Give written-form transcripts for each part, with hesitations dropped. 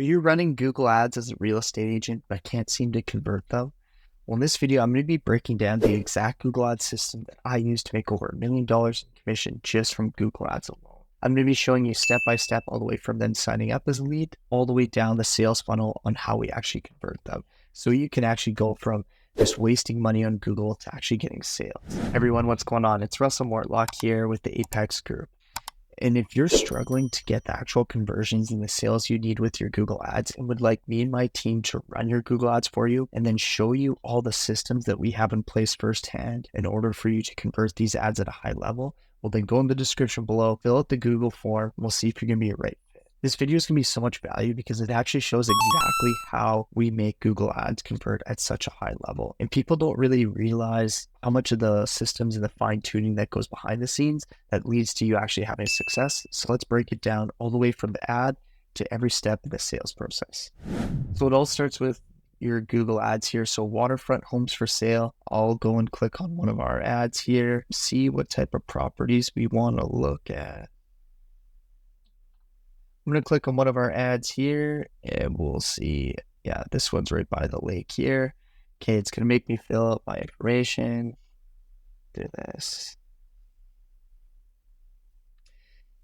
Are you running Google Ads as a real estate agent but can't seem to convert them? Well, in this video, I'm going to be breaking down the exact Google Ads system that I use to make over $1 million in commission just from Google Ads alone. I'm going to be showing you step by step all the way from them signing up as a lead all the way down the sales funnel on how we actually convert them. So you can actually go from just wasting money on Google to actually getting sales. Everyone, what's going on? It's Russell Mortlock here with the Apex Group. And if you're struggling to get the actual conversions and the sales you need with your Google Ads and would like me and my team to run your Google Ads for you and then show you all the systems that we have in place firsthand in order for you to convert these ads at a high level, well, then go in the description below, fill out the Google form, and we'll see if you're going to be a right fit. This video is going to be so much value because it actually shows exactly how we make Google Ads convert at such a high level. And people don't really realize how much of the systems and the fine tuning that goes behind the scenes that leads to you actually having success. So let's break it down all the way from the ad to every step in the sales process. So it all starts with your Google Ads here. So waterfront homes for sale. I'll go and click on one of our ads here, see what type of properties we want to look at. I'm going to click on one of our ads here and we'll see, yeah, this one's right by the lake here. Okay, it's going to make me fill out my information. Do this.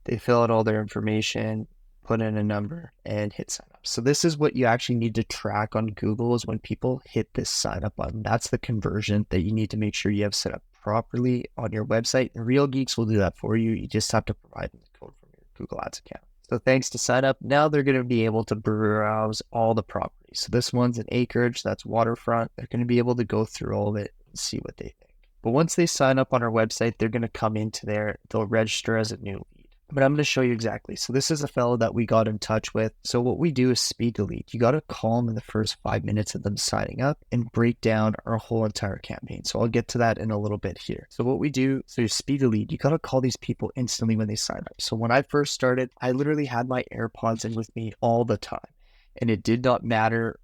They fill out all their information, put in a number, and hit sign up. So this is what you actually need to track on Google is when people hit this sign up button. That's the conversion that you need to make sure you have set up properly on your website. And Real Geeks will do that for you. You just have to provide them the code from your Google Ads account. So thanks to sign up, now they're going to be able to browse all the properties. So this one's an acreage, that's waterfront. They're going to be able to go through all of it and see what they think. But once they sign up on our website, they're going to come into there, they'll register as a new lead. But I'm going to show you exactly. So this is a fellow that we got in touch with. So what we do is speed the lead. You got to call them in the first 5 minutes of them signing up and break down our whole entire campaign. So I'll get to that in a little bit here. So what we do, so you speed the lead, you got to call these people instantly when they sign up. So when I first started, I literally had my AirPods in with me all the time. And it did not matter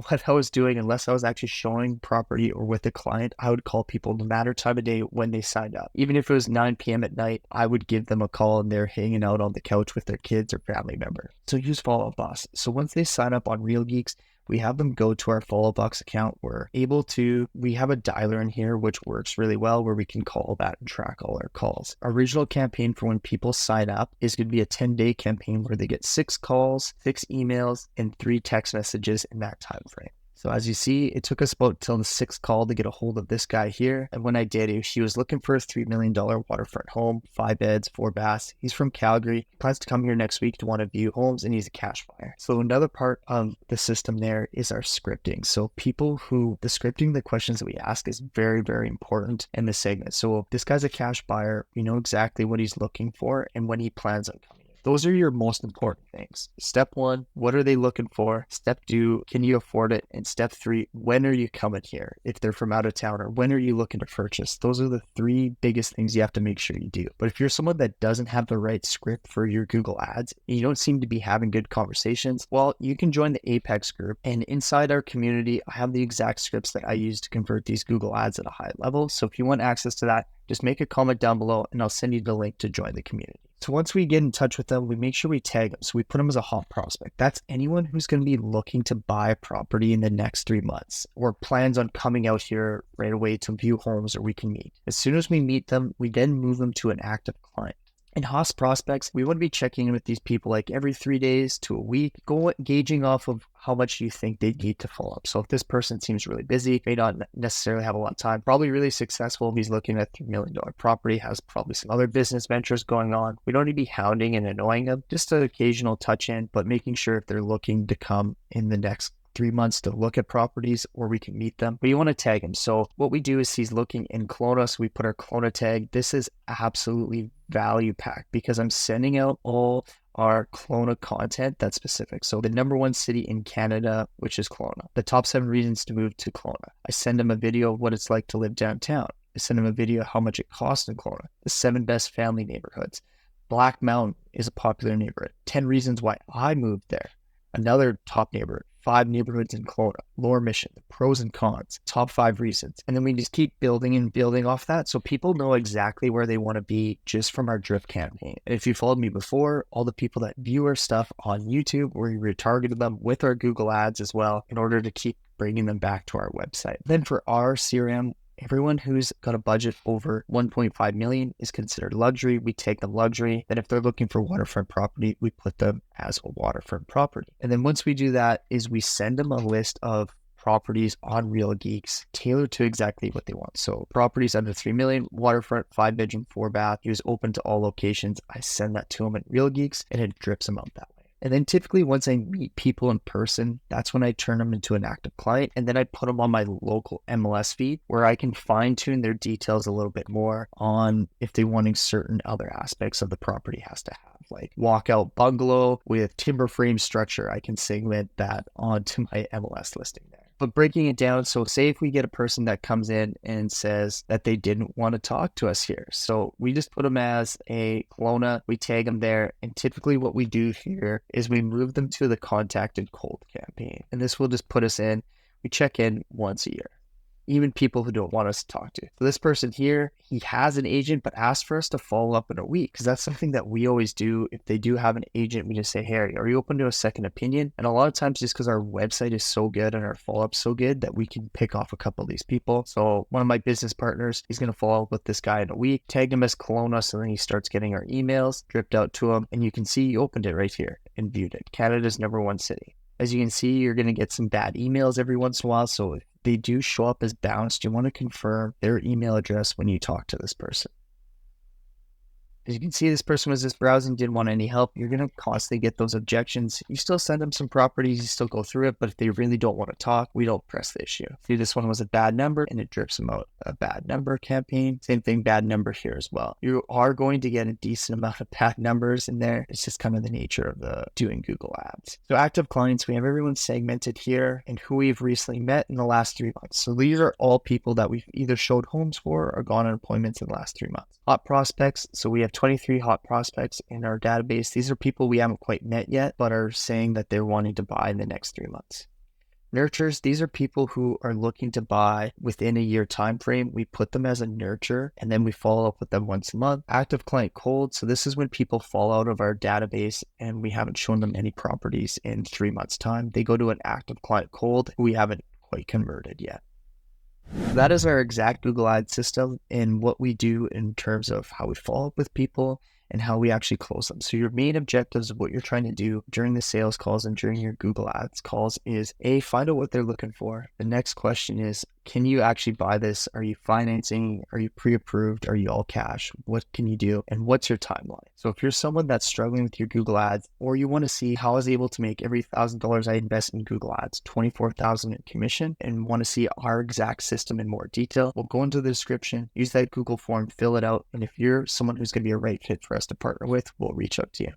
what I was doing unless I was actually showing property or with a client. I would call people no matter time of day when they signed up. Even if it was 9 p.m. at night, I would give them a call and they're hanging out on the couch with their kids or family member. So use Follow Up Boss. So once they sign up on Real Geeks, we have them go to our Follow Up Box account. We have a dialer in here, which works really well, where we can call that and track all our calls. Our original campaign for when people sign up is going to be a 10-day campaign where they get 6 calls, 6 emails, and 3 text messages in that time frame. So as you see, it took us about till the 6th call to get a hold of this guy here. And when I did, he was looking for a $3 million waterfront home, 5 beds, 4 baths. He's from Calgary. He plans to come here next week to want to view homes, and he's a cash buyer. So another part of the system there is our scripting. So the scripting, the questions that we ask is very, very important in this segment. So this guy's a cash buyer. We know exactly what he's looking for and when he plans on coming. Those are your most important things. Step 1, what are they looking for? Step 2, can you afford it? And step 3, when are you coming here? If they're from out of town, or when are you looking to purchase? Those are the 3 biggest things you have to make sure you do. But if you're someone that doesn't have the right script for your Google Ads, and you don't seem to be having good conversations, well, you can join the Apex Group. And inside our community, I have the exact scripts that I use to convert these Google Ads at a high level. So if you want access to that, just make a comment down below and I'll send you the link to join the community. So once we get in touch with them, we make sure we tag them. So we put them as a hot prospect. That's anyone who's going to be looking to buy a property in the next 3 months or plans on coming out here right away to view homes or we can meet. As soon as we meet them, we then move them to an active client. In HOS prospects, we want to be checking in with these people like every 3 days to a week, gauging off of how much you think they need to follow up. So if this person seems really busy, may not necessarily have a lot of time, probably really successful if he's looking at $3 million property, has probably some other business ventures going on. We don't need to be hounding and annoying them, just an occasional touch in, but making sure if they're looking to come in the next 3 months to look at properties or we can meet them, but you want to tag him. So what we do is he's looking in Kelowna, so we put our Kelowna tag. This is absolutely value packed because I'm sending out all our Kelowna content that's specific. So the #1 city in Canada, which is Kelowna, the top 7 reasons to move to Kelowna. I send him a video of what it's like to live downtown. I send him a video of how much it costs in Kelowna, the 7 best family neighborhoods. Black Mountain is a popular neighborhood. 10 reasons why I moved there. Another top neighborhood. 5 neighborhoods in Kelowna, lower mission, the pros and cons, top 5 reasons. And then we just keep building and building off that. So people know exactly where they want to be just from our drip campaign. And if you followed me before, all the people that view our stuff on YouTube, we retargeted them with our Google ads as well in order to keep bringing them back to our website. Then for our CRM, everyone who's got a budget over 1.5 million is considered luxury. We take them luxury. Then if they're looking for waterfront property, we put them as a waterfront property. And then once we do that is we send them a list of properties on Real Geeks tailored to exactly what they want. So properties under 3 million, waterfront, 5-bedroom, 4-bath, use open to all locations. I send that to them at Real Geeks and it drips them out that way. And then typically once I meet people in person, that's when I turn them into an active client. And then I put them on my local MLS feed where I can fine tune their details a little bit more on if they're wanting certain other aspects of the property has to have, like walkout bungalow with timber frame structure. I can segment that onto my MLS listing there. But breaking it down, so say if we get a person that comes in and says that they didn't want to talk to us here. So we just put them as a Kelowna, we tag them there. And typically what we do here is we move them to the contacted cold campaign. And this will just put us in, we check in once a year. Even people who don't want us to talk to. So this person here, he has an agent, but asked for us to follow up in a week because that's something that we always do. If they do have an agent, we just say, hey, are you open to a second opinion? And a lot of times just because our website is so good and our follow-up so good that we can pick off a couple of these people. So one of my business partners, he's going to follow up with this guy in a week, tag him as Kelowna, so then he starts getting our emails dripped out to him. And you can see he opened it right here and viewed it. Canada's #1 city. As you can see, you're going to get some bad emails every once in a while. So if they do show up as bounced, you want to confirm their email address when you talk to this person. As you can see, this person was just browsing, didn't want any help. You're going to constantly get those objections. You still send them some properties, you still go through it, but if they really don't want to talk, we don't press the issue. See, this one was a bad number and it drips them out. A bad number campaign, same thing, bad number here as well. You are going to get a decent amount of bad numbers in there. It's just kind of the nature of the doing Google ads. So active clients, we have everyone segmented here and who we've recently met in the last 3 months. So these are all people that we've either showed homes for or gone on appointments in the last 3 months. Hot prospects, so we have 23 hot prospects in our database. These are people we haven't quite met yet, but are saying that they're wanting to buy in the next 3 months. Nurtures, these are people who are looking to buy within a year time frame. We put them as a nurture and then we follow up with them once a month. Active client cold, so this is when people fall out of our database and we haven't shown them any properties in 3 months' time. They go to an active client cold who we haven't quite converted yet. That is our exact Google Ads system and what we do in terms of how we follow up with people and how we actually close them. So your main objectives of what you're trying to do during the sales calls and during your Google Ads calls is A, find out what they're looking for. The next question is, can you actually buy this? Are you financing? Are you pre-approved? Are you all cash? What can you do? And what's your timeline? So if you're someone that's struggling with your Google Ads, or you want to see how I was able to make every $1,000 I invest in Google Ads, $24,000 in commission, and want to see our exact system in more detail, we'll go into the description, use that Google form, fill it out. And if you're someone who's going to be a right fit for us to partner with, we'll reach out to you.